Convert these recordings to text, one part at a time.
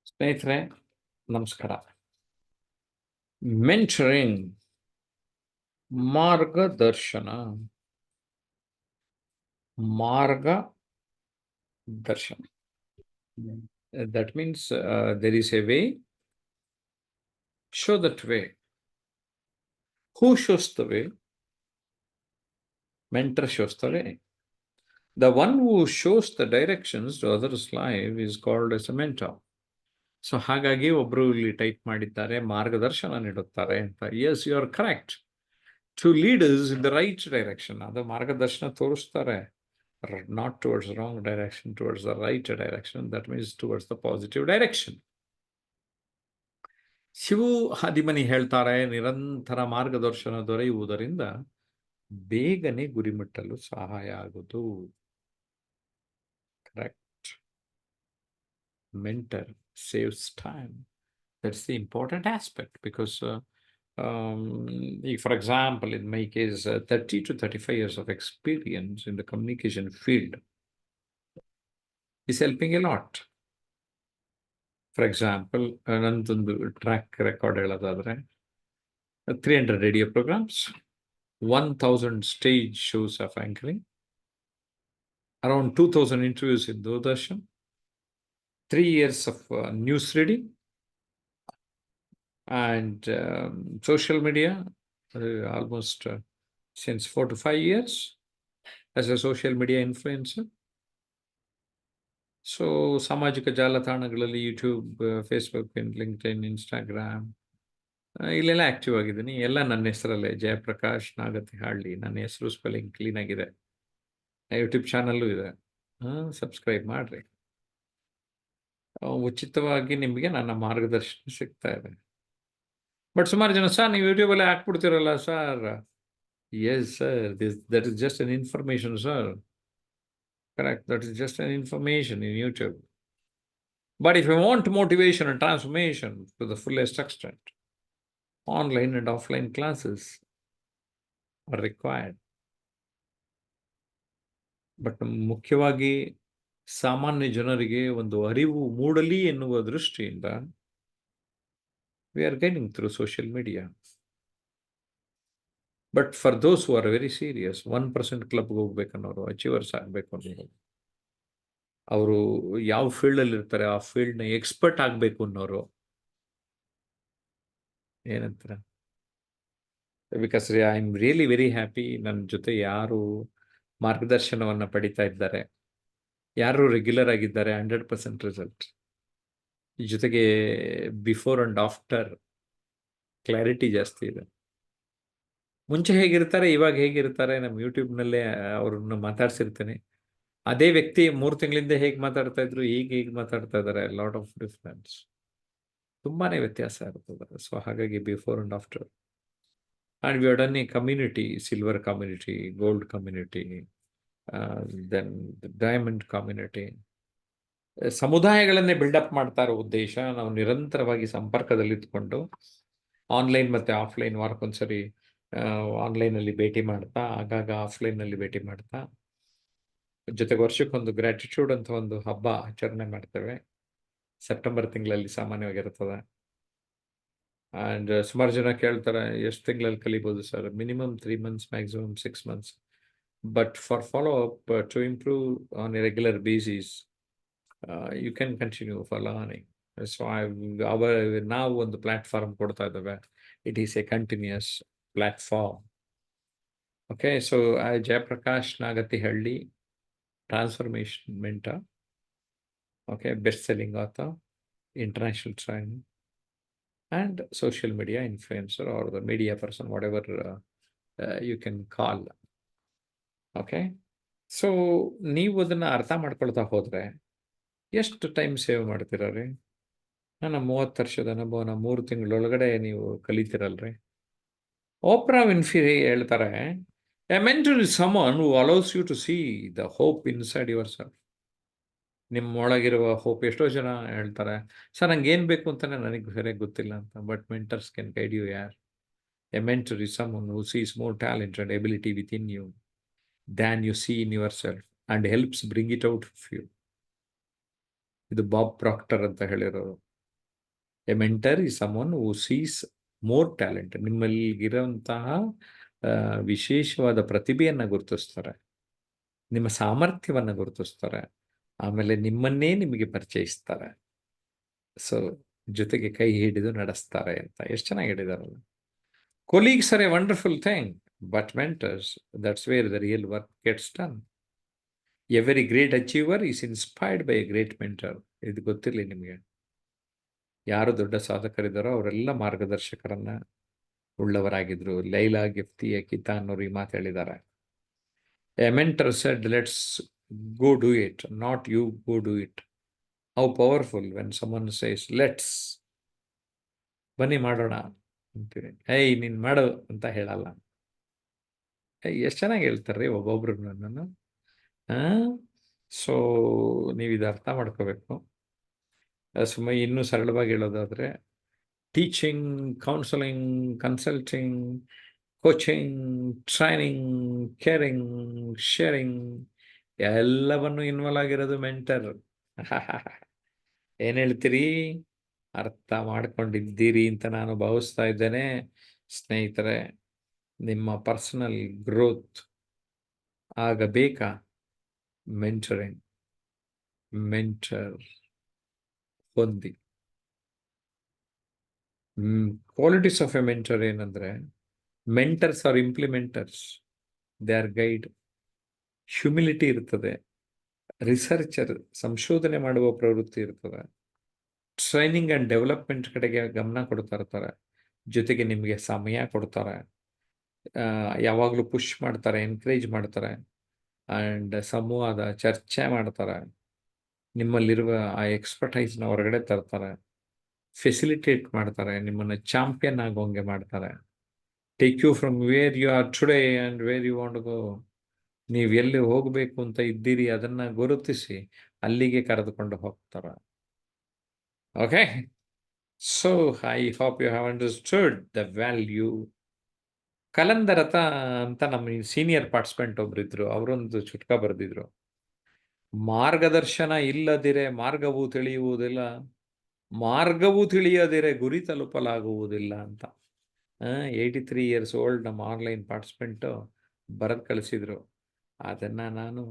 ಸ್ನೇಹಿತರೆ ನಮಸ್ಕಾರ. ಮೆಂಟರಿಂಗ್, ಮಾರ್ಗದರ್ಶನ. That means there is a way. Show that way. Who shows the way? Mentor shows the way. The one who shows the directions to others' life is called as a mentor. So ಹಾಗಾಗಿ ಒಬ್ರು ಇಲ್ಲಿ type ಮಾಡಿದ್ದಾರೆ, ಮಾರ್ಗದರ್ಶನ ನೀಡುತ್ತಾರೆ ಅಂತ. Yes, you are correct. To leaders in the right direction. ಅದು ಮಾರ್ಗದರ್ಶನ ತೋರಿಸ್ತಾರೆ. Not towards the wrong direction, towards the right direction. That means towards the positive direction. Shivu Hadimani ಹೇಳ್ತಾರೆ, ನಿರಂತರ ಮಾರ್ಗದರ್ಶನ ದೊರೆಯುವುದರಿಂದ ಬೇಗನೆ ಗುರಿ ಮುಟ್ಟಲು ಸಹಾಯ ಆಗುವುದು. Correct. Mentor saves time. That's the important aspect because for example, in my case, 30 to 35 years of experience in the communication field is helping a lot. For example, nandandu track record heladadre 300 radio programs, 1000 stage shows of anchoring, around 2000 interviews in Doordarshan, 3 years of news reading, and social media, almost since 4 to 5 years as a social media influencer. So ಸಾಮಾಜಿಕ ಜಾಲತಾಣಗಳಲ್ಲಿ YouTube, Facebook, LinkedIn, Instagram ಇಲ್ಲೆಲ್ಲ active ಆಗಿದ್ದೀನಿ. ಎಲ್ಲ ನನ್ನ ಹೆಸರಲ್ಲೇ, ಜಯಪ್ರಕಾಶ್ ನಾಗತಿಹಾಳ್ಳಿ. ನನ್ನ ಹೆಸರು spelling clean ಆಗಿದೆ. ಯೂಟ್ಯೂಬ್ ಚಾನಲ್ಲು ಇದೆ, ಸಬ್ಸ್ಕ್ರೈಬ್ ಮಾಡ್ರಿ. ಉಚಿತವಾಗಿ ನಿಮಗೆ ನನ್ನ ಮಾರ್ಗದರ್ಶನ ಸಿಗ್ತಾ ಇದೆ. ಬಟ್ ಸುಮಾರು ಜನ, ಸರ್ ನೀವು ಯೂಟ್ಯೂಬಲ್ಲೇ ಹಾಕ್ಬಿಡ್ತೀರಲ್ಲ sir. Yes sir, that is just an information sir. Correct, that is just an information in YouTube. But if you want motivation and transformation to the fullest extent, online and offline classes are required. But ಮುಖ್ಯವಾಗಿ ಸಾಮಾನ್ಯ ಜನರಿಗೆ ಒಂದು ಅರಿವು ಮೂಡಲಿ ಎನ್ನುವ ದೃಷ್ಟಿಯಿಂದ we are getting through social media. But for those who are very serious, 1% ಕ್ಲಬ್ಗೆ ಹೋಗ್ಬೇಕನ್ನೋರು, achievers ಆಗಬೇಕು ಅನ್ನೋರು, ಅವರು ಯಾವ ಫೀಲ್ಡಲ್ಲಿ ಇರ್ತಾರೆ ಆ ಫೀಲ್ಡ್ನ ಎಕ್ಸ್ಪರ್ಟ್ ಆಗಬೇಕು ಅನ್ನೋರು, ಏನಂತಾರೆ, because I am really very happy. ನನ್ನ ಜೊತೆ ಯಾರು ಮಾರ್ಗದರ್ಶನವನ್ನು ಪಡಿತಾ ಇದ್ದಾರೆ, ಯಾರು ರೆಗ್ಯುಲರ್ ಆಗಿದ್ದಾರೆ, 100% ರಿಸಲ್ಟ್. ಜೊತೆಗೆ ಬಿಫೋರ್ ಅಂಡ್ ಆಫ್ಟರ್ ಕ್ಲಾರಿಟಿ ಜಾಸ್ತಿ ಇದೆ. ಮುಂಚೆ ಹೇಗಿರ್ತಾರೆ, ಇವಾಗ ಹೇಗಿರ್ತಾರೆ, ನಮ್ಮ ಯೂಟ್ಯೂಬ್ನಲ್ಲೇ ಅವ್ರನ್ನ ಮಾತಾಡ್ಸಿರ್ತೇನೆ. ಅದೇ ವ್ಯಕ್ತಿ 3 ತಿಂಗಳಿಂದ ಹೇಗೆ ಮಾತಾಡ್ತಾ ಇದ್ರು, ಈಗ ಹೇಗೆ ಮಾತಾಡ್ತಾ ಇದ್ದಾರೆ, ಲಾಟ್ ಆಫ್ ಡಿಫ್ರೆನ್ಸ್, ತುಂಬಾನೇ ವ್ಯತ್ಯಾಸ ಇರ್ತದೆ. ಸೊ ಹಾಗಾಗಿ before and after. And we have done a community, silver community, gold community, then diamond community. ಸಮುದಾಯಗಳನ್ನೇ ಬಿಲ್ಡಪ್ ಮಾಡ್ತಾ ಇರೋ ಉದ್ದೇಶ, ನಾವು ನಿರಂತರವಾಗಿ ಸಂಪರ್ಕದಲ್ಲಿ ಇದ್ಕೊಂಡು ಆನ್ಲೈನ್ ಮತ್ತು ಆಫ್ಲೈನ್ ವಾರಕ್ಕೊಂದ್ಸರಿ ಆನ್ಲೈನಲ್ಲಿ ಭೇಟಿ ಮಾಡ್ತಾ, ಆಗಾಗ ಆಫ್ಲೈನಲ್ಲಿ ಭೇಟಿ ಮಾಡ್ತಾ, ಜೊತೆಗೆ ವರ್ಷಕ್ಕೊಂದು ಗ್ರ್ಯಾಟಿಟ್ಯೂಡ್ ಅಂತ ಒಂದು ಹಬ್ಬ ಆಚರಣೆ ಮಾಡ್ತೇವೆ. ಸೆಪ್ಟೆಂಬರ್ ತಿಂಗಳಲ್ಲಿ ಸಾಮಾನ್ಯವಾಗಿರ್ತದೆ. ಆ್ಯಂಡ್ ಸುಮಾರು ಜನ ಕೇಳ್ತಾರೆ, ಎಷ್ಟು ತಿಂಗಳಲ್ಲಿ ಕಲಿಬೋದು sir? Minimum 3 months, maximum 6 months. But for follow up, to improve on a regular basis, you can continue for learning. So ನಾವು ಒಂದು ಪ್ಲಾಟ್ಫಾರ್ಮ್ ಕೊಡ್ತಾ ಇದ್ದೇವೆ. It is a continuous platform. Okay, so Jayaprakash Nagathihalli, transformation mentor, okay, best-selling author, international trainer, and social media influencer or the media person, whatever you can call. Okay, so ನೀವು ಅದನ್ನ ಅರ್ಥ ಮಾಡ್ಕೊಳ್ತಾ ಹೋದ್ರೆ ಎಷ್ಟು ಟೈಮ್ ಸೇವ್ ಮಾಡ್ತೀರಿ? ನನ್ನ 30 ವರ್ಷದ ಅನುಭವನ 3 ತಿಂಗಳೊಳಗಡೆ ನೀವು ಕಲಿತೀರಲ್ರಿ. ಓಪ್ರಾ ವಿನ್ಫ್ರಿ ಹೇಳ್ತಾರೆ, a mentor is someone who allows you to see the hope inside yourself. ನಿಮ್ಮ ಒಳಗಿರುವ ಹೋಪ್. ಎಷ್ಟೋ ಜನ ಹೇಳ್ತಾರೆ, ಸರ್ ನಂಗೆ ಏನು ಬೇಕು ಅಂತಾನೆ ನನಗೆ ಸರಿಯಾಗಿ ಗೊತ್ತಿಲ್ಲ ಅಂತ. But mentors can guide you. ಯಾರ್? A mentor is someone who sees more talent and ability within you than you see in yourself and helps bring it out of you. ಇದು Bob Proctor ಅಂತ ಹೇಳಿರೋರು. A mentor is someone who sees more talent. ನಿಮ್ಮಲ್ಲಿರುವಂತಹ ವಿಶೇಷವಾದ ಪ್ರತಿಭೆಯನ್ನು ಗುರುತಿಸ್ತಾರೆ, ನಿಮ್ಮ ಸಾಮರ್ಥ್ಯವನ್ನು ಗುರುತಿಸ್ತಾರೆ, ಆಮೇಲೆ ನಿಮ್ಮನ್ನೇ ನಿಮಗೆ ಪರಿಚಯಿಸ್ತಾರೆ. ಸೊ ಜೊತೆಗೆ ಕೈ ಹಿಡಿದು ನಡೆಸ್ತಾರೆ ಅಂತ. ಎಷ್ಟು ಚೆನ್ನಾಗಿ ಹೇಳಿದಾರಲ್ಲ. Colleagues are a wonderful thing, but mentors, that's where the real work gets done. Every great achiever is inspired by a great mentor. ಇದು ಗೊತ್ತಿರಲಿ ನಿಮಗೆ. ಯಾರು ದೊಡ್ಡ ಸಾಧಕರಿದ್ದಾರೋ ಅವರೆಲ್ಲ ಮಾರ್ಗದರ್ಶಕರನ್ನ ಉಳ್ಳವರಾಗಿದ್ರು. ಲೈಲಾ ಗಿಫ್ತಿಯ ಕಿತಾ ಅನ್ನೋರು ಈ ಮಾತು ಹೇಳಿದ್ದಾರೆ. A mentor said, let's go do it, not you go do it. How powerful when someone says let's, ಬನ್ನಿ ಮಾಡೋಣ ಅಂತೀವಿ. ಏಯ್ ನೀನ್ ಮಾಡು ಅಂತ ಹೇಳಲ್ಲ. ಎಷ್ಟು ಚೆನ್ನಾಗಿ ಹೇಳ್ತಾರ್ರಿ ಒಬ್ಬೊಬ್ರು ನನ್ನನ್ನು. ಸೊ ನೀವು ಇದು ಅರ್ಥ ಮಾಡ್ಕೋಬೇಕು. ಸುಮ್ಮನೆ ಇನ್ನೂ ಸರಳವಾಗಿ ಹೇಳೋದಾದ್ರೆ, teaching, counselling, consulting, coaching, training, caring, sharing ಎಲ್ಲವನ್ನು ಇನ್ವಾಲ್ವ್ ಆಗಿರೋದು ಮೆಂಟರ್. ಏನ್ ಹೇಳ್ತೀರಿ? ಅರ್ಥ ಮಾಡ್ಕೊಂಡಿದ್ದೀರಿ ಅಂತ ನಾನು ಭಾವಿಸ್ತಾ ಇದ್ದೇನೆ ಸ್ನೇಹಿತರೆ. ನಿಮ್ಮ ಪರ್ಸನಲ್ ಗ್ರೋತ್ ಆಗಬೇಕಾ? ಮೆಂಟರಿಂಗ್, ಮೆಂಟರ್ ಹೊಂದಿ. ಕ್ವಾಲಿಟೀಸ್ ಆಫ್ ಎ ಮೆಂಟರ್ ಏನಂದ್ರೆ, mentors are implementers, they are guide. Humility ಇರ್ತದೆ, ರಿಸರ್ಚರ್ ಸಂಶೋಧನೆ ಮಾಡುವ ಪ್ರವೃತ್ತಿ ಇರ್ತದೆ, ಟ್ರೈನಿಂಗ್ ಆ್ಯಂಡ್ ಡೆವಲಪ್ಮೆಂಟ್ ಕಡೆಗೆ ಗಮನ ಕೊಡ್ತಾ ಇರ್ತಾರೆ, ಜೊತೆಗೆ ನಿಮಗೆ ಸಮಯ ಕೊಡ್ತಾರೆ, ಯಾವಾಗಲೂ ಪುಷ್ ಮಾಡ್ತಾರೆ, ಎನ್ಕರೇಜ್ ಮಾಡ್ತಾರೆ, ಆ್ಯಂಡ್ ಸಂವಾದ ಚರ್ಚೆ ಮಾಡ್ತಾರೆ, ನಿಮ್ಮಲ್ಲಿರುವ ಆ ಎಕ್ಸ್ಪರ್ಟೈಸ್ನ ಹೊರಗಡೆ ತರ್ತಾರೆ, ಫೆಸಿಲಿಟೇಟ್ ಮಾಡ್ತಾರೆ, ನಿಮ್ಮನ್ನು ಚಾಂಪಿಯನ್ ಆಗೋಂಗೆ ಮಾಡ್ತಾರೆ, take you from where you are today and where you want go. ನೀವು ಎಲ್ಲಿ ಹೋಗಬೇಕು ಅಂತ ಇದ್ದೀರಿ ಅದನ್ನು ಗುರುತಿಸಿ ಅಲ್ಲಿಗೆ ಕರೆದುಕೊಂಡು ಹೋಗ್ತಾರೆ. Okay, so I hope you have understood the value. ಕಲಂದರತ ಅಂತ ನಮ್ಮ ಸೀನಿಯರ್ ಪಾರ್ಟಿಸಿಪೆಂಟ್ ಒಬ್ರಿದ್ರು, ಅವರೊಂದು ಚುಟ್ಕ ಬರೆದಿದ್ರು. ಮಾರ್ಗದರ್ಶನ ಇಲ್ಲದಿರೆ ಮಾರ್ಗವು ತಿಳಿಯುವುದಿಲ್ಲ, ಮಾರ್ಗವು ತಿಳಿಯದಿರೆ ಗುರಿ ತಲುಪಲಾಗುವುದಿಲ್ಲ ಅಂತ. 83 ಇಯರ್ಸ್ ಓಲ್ಡ್ ನಮ್ಮ ಆನ್ಲೈನ್ ಪಾರ್ಟಿಸಿಪೆಂಟು ಬರೆದು ಕಳಿಸಿದ್ರು. ಅದನ್ನು ನಾನು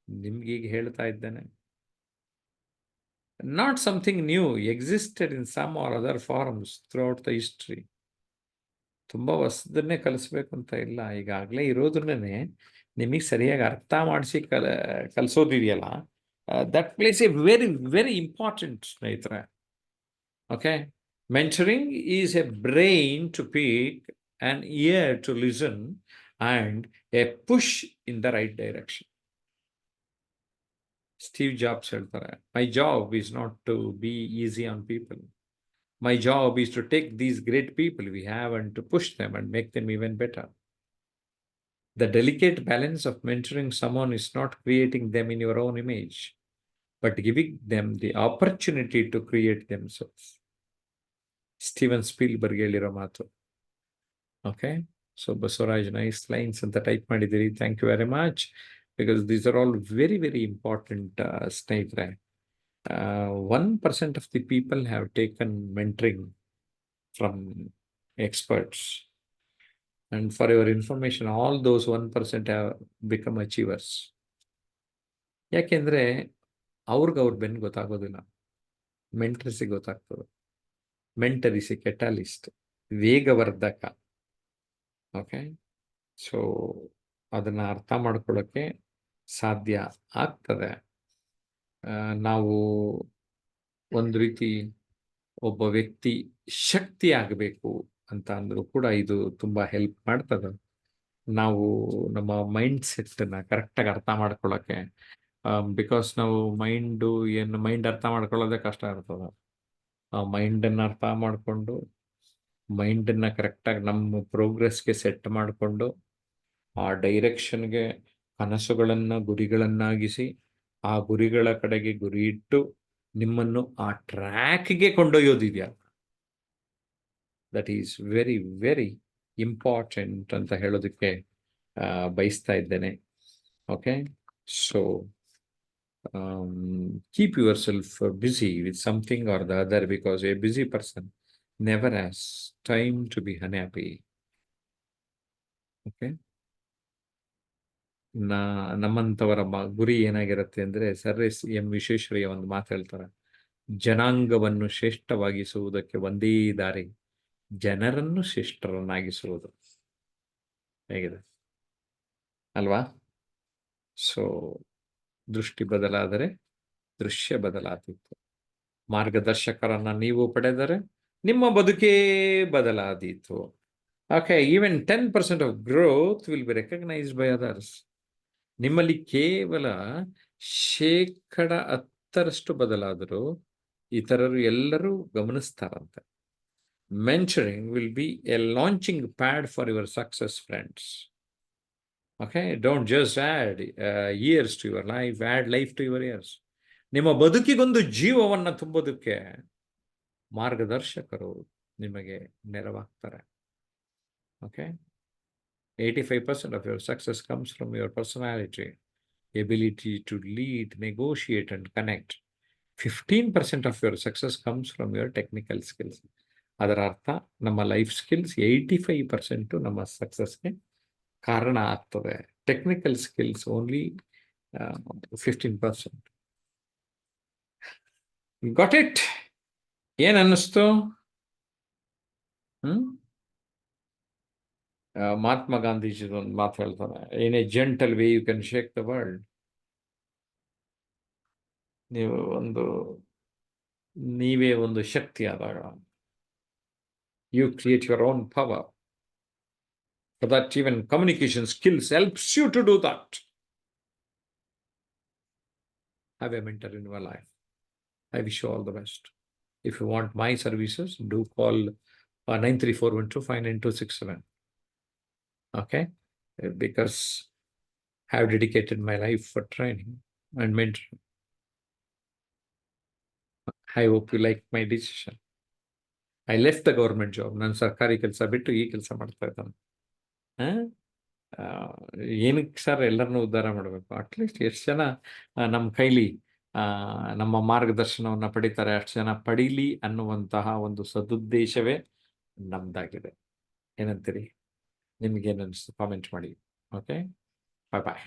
ನಿಮ್ಗೀಗ ಹೇಳ್ತಾ ಇದ್ದೇನೆ. Not something new, existed in some or other forms throughout the history. ತುಂಬ ಹೊಸದನ್ನೇ ಕಲಿಸ್ಬೇಕು ಅಂತ ಇಲ್ಲ, ಈಗಾಗಲೇ ಇರೋದನ್ನೇ ನಿಮಗೆ ಸರಿಯಾಗಿ ಅರ್ಥ ಮಾಡಿಸಿ ಕಲಿಸೋದಿದೆಯಲ್ಲ, that place a very very important ಸ್ನೇಹಿತರೆ. Okay, mentoring is a brain to pick, an ear to listen, and a push in the right direction. Steve Jobs ಹೇಳ್ತಾರೆ, my job is not to be easy on people. My job is to take these great people we have and to push them and make them even better. The delicate balance of mentoring someone is not creating them in your own image, but giving them the opportunity to create themselves. Steven Spielberg ಹೇಳಿರೋ ಮಾತು. Okay, so Basavaraj nice lines ಅಂತ type ಮಾಡಿದ್ದೀರಿ. Thank you very much, because these are all very very important ಸ್ನೇಹಿತರೆ. 1% of the people have taken mentoring from experts, and for your information, all those 1% have become achievers. ಯಾಕೆಂದರೆ ಅವ್ರ ಬೆನ್ನು ಗೊತ್ತಾಗೋದಿಲ್ಲ, ಮೆಂಟರ್ಸಿಗೆ ಗೊತ್ತಾಗ್ತದೆ. Mentor is a catalyst, ವೇಗವರ್ಧಕ. Okay, so ಅದನ್ನು ಅರ್ಥ ಮಾಡ್ಕೊಳ್ಳೋಕ್ಕೆ ಸಾಧ್ಯ ಆಗ್ತದೆ. ನಾವು ಒಂದು ರೀತಿ ಒಬ್ಬ ವ್ಯಕ್ತಿ ಶಕ್ತಿ ಆಗಬೇಕು ಅಂತ ಅಂದರೂ ಕೂಡ ಇದು ತುಂಬ ಹೆಲ್ಪ್ ಮಾಡ್ತದೆ. ನಾವು ನಮ್ಮ ಮೈಂಡ್ ಸೆಟ್ಟನ್ನು ಕರೆಕ್ಟಾಗಿ ಅರ್ಥ ಮಾಡ್ಕೊಳ್ಳೋಕ್ಕೆ, ಬಿಕಾಸ್ ನಾವು ಮೈಂಡ್ ಅರ್ಥ ಮಾಡ್ಕೊಳ್ಳೋದೇ ಕಷ್ಟ ಇರ್ತದೆ. ಆ ಮೈಂಡನ್ನು ಅರ್ಥ ಮಾಡಿಕೊಂಡು, ಮೈಂಡನ್ನು ಕರೆಕ್ಟಾಗಿ ನಮ್ಮ ಪ್ರೋಗ್ರೆಸ್ಗೆ ಸೆಟ್ ಮಾಡಿಕೊಂಡು, ಆ ಡೈರೆಕ್ಷನ್ಗೆ ಕನಸುಗಳನ್ನು ಗುರಿಗಳನ್ನಾಗಿಸಿ, ಆ ಗುರಿಗಳ ಕಡೆಗೆ ಗುರಿ ಇಟ್ಟು ನಿಮ್ಮನ್ನು ಆ ಟ್ರ್ಯಾಕ್ಗೆ ಕೊಂಡೊಯ್ಯೋದಿದೆಯಾ, that is very very important ಅಂತ ಹೇಳೋದಕ್ಕೆ ಬಯಸ್ತಾ ಇದ್ದೇನೆ. Okay, so keep yourself busy with something or the other, because a busy person never has time to be unhappy. Okay? ನಮ್ಮಂಥವರ ಗುರಿ ಏನಾಗಿರುತ್ತೆ ಅಂದ್ರೆ, ಸರ್ ಎಂ ವಿಶ್ವೇಶ್ವರಯ್ಯ ಒಂದು ಮಾತು ಹೇಳ್ತಾರೆ, ಜನಾಂಗವನ್ನು ಶ್ರೇಷ್ಠವಾಗಿಸುವುದಕ್ಕೆ ಒಂದೇ ದಾರಿ, ಜನರನ್ನು ಶ್ರೇಷ್ಠರನ್ನಾಗಿಸುವುದು. ಹೇಗಿದೆ ಅಲ್ವಾ? ಸೊ ದೃಷ್ಟಿ ಬದಲಾದರೆ ದೃಶ್ಯ ಬದಲಾದೀತು. ಮಾರ್ಗದರ್ಶಕರನ್ನ ನೀವು ಪಡೆದರೆ ನಿಮ್ಮ ಬದುಕೇ ಬದಲಾದೀತು. Okay, even 10% of growth will be recognised by others. ನಿಮ್ಮಲ್ಲಿ ಕೇವಲ 10% ಬದಲಾದರೂ ಇತರರು ಎಲ್ಲರೂ ಗಮನಿಸ್ತಾರಂತೆ. Mentoring will be a launching pad for your success, friends. Okay, don't just add years to your life, add life to your years. ನಿಮ್ಮ ಬದುಕಿಗೊಂದು ಜೀವವನ್ನು ತುಂಬೋದಕ್ಕೆ ಮಾರ್ಗದರ್ಶಕರು ನಿಮಗೆ ನೆರವಾಗ್ತಾರೆ. Okay, 85% of your success comes from your personality, ability to lead, negotiate and connect. 15% of your success comes from your technical skills. ಅದರ ಅರ್ಥ ನಮ್ಮ ಲೈಫ್ ಸ್ಕಿಲ್ಸ್ 85% ನಮ್ಮ ಸಕ್ಸಸ್ಗೆ ಕಾರಣ ಆಗ್ತದೆ. Technical skills only 15%. Got it? ಏನ್ ಅನ್ನಿಸ್ತು? ಮಹಾತ್ಮ ಗಾಂಧೀಜಿ ಒಂದು ಮಾತು ಹೇಳ್ತಾನೆ, in a gentle way you can shake the world. ನೀವೇ ಒಂದು ಶಕ್ತಿ ಆದಾಗ, you create your own power. For that, even communication skills helps you to do that. Have a mentor in your life. I wish you all the best. If you want my services, do call 9341259267. Okay? Because I have dedicated my life for training and mentoring. I hope you like my decision. I left the government job. ನಾನು ಸರ್ಕಾರಿ ಕೆಲಸ ಬಿಟ್ಟು ಈ ಕೆಲಸ ಮಾಡ್ತಾ ಇದ್ದಾನೆ. ಏನಕ್ಕೆ sir ಎಲ್ಲರನ್ನೂ ಉದ್ಧಾರ ಮಾಡಬೇಕು? ಅಟ್ಲೀಸ್ಟ್ ಎಷ್ಟು ಜನ ನಮ್ಮ ಕೈಲಿ ನಮ್ಮ ಮಾರ್ಗದರ್ಶನವನ್ನು ಪಡಿತಾರೆ, ಅಷ್ಟು ಜನ ಪಡೀಲಿ ಅನ್ನುವಂತಹ ಒಂದು ಸದುದ್ದೇಶವೇ ನಮ್ದಾಗಿದೆ. ಏನಂತೀರಿ? ನಿಮ್ಗೇನು ಅನಿಸ್ತು? ಕಾಮೆಂಟ್ ಮಾಡಿ. ಓಕೆ, ಬಾಯ್ ಬಾಯ್.